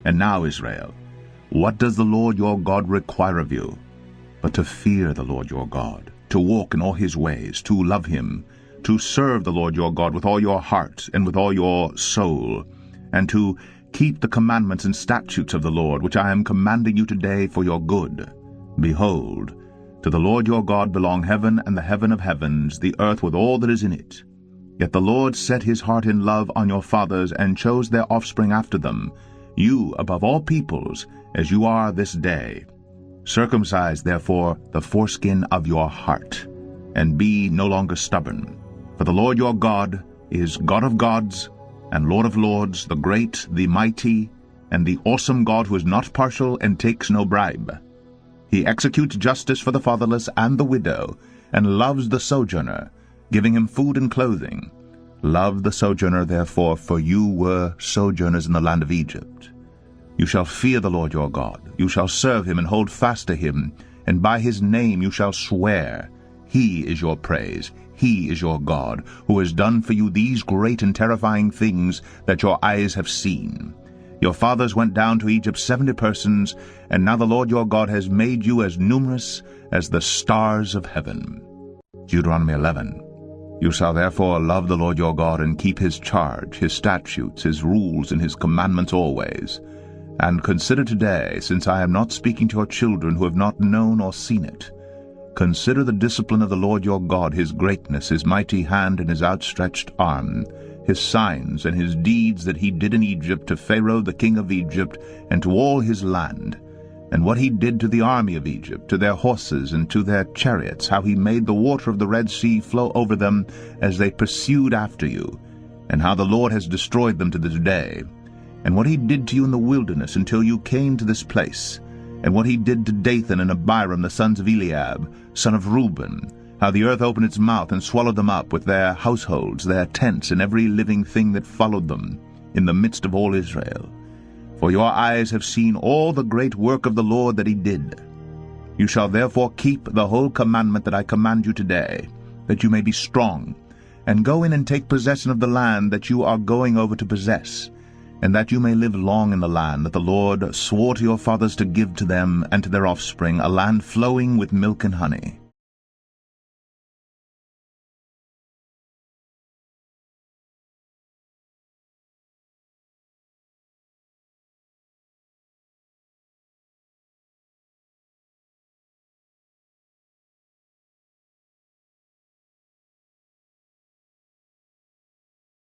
And now, Israel, what does the Lord your God require of you? But to fear the Lord your God, to walk in all his ways, to love him, to serve the Lord your God with all your heart and with all your soul, and to keep the commandments and statutes of the Lord, which I am commanding you today for your good. Behold, to the Lord your God belong heaven and the heaven of heavens, the earth with all that is in it. Yet the Lord set his heart in love on your fathers, and chose their offspring after them, you above all peoples, as you are this day. Circumcise therefore the foreskin of your heart, and be no longer stubborn. For the Lord your God is God of gods, and Lord of lords, the great, the mighty, and the awesome God, who is not partial and takes no bribe. He executes justice for the fatherless and the widow, and loves the sojourner, giving him food and clothing. Love the sojourner, therefore, for you were sojourners in the land of Egypt. You shall fear the Lord your God. You shall serve him and hold fast to him, and by his name you shall swear. He is your praise. He is your God, who has done for you these great and terrifying things that your eyes have seen. Your fathers went down to Egypt 70 persons, and now the Lord your God has made you as numerous as the stars of heaven. Deuteronomy 11. You shall therefore love the Lord your God, and keep his charge, his statutes, his rules, and his commandments always. And consider today, since I am not speaking to your children who have not known or seen it, consider the discipline of the Lord your God, his greatness, his mighty hand, and his outstretched arm, his signs and his deeds that he did in Egypt to Pharaoh the king of Egypt, and to all his land, and what he did to the army of Egypt, to their horses and to their chariots, how he made the water of the Red Sea flow over them as they pursued after you, and how the Lord has destroyed them to this day, and what he did to you in the wilderness until you came to this place, and what he did to Dathan and Abiram the sons of Eliab, son of Reuben, how the earth opened its mouth and swallowed them up with their households, their tents, and every living thing that followed them, in the midst of all Israel. For your eyes have seen all the great work of the Lord that he did. You shall therefore keep the whole commandment that I command you today, that you may be strong, and go in and take possession of the land that you are going over to possess, and that you may live long in the land that the Lord swore to your fathers to give to them and to their offspring, a land flowing with milk and honey.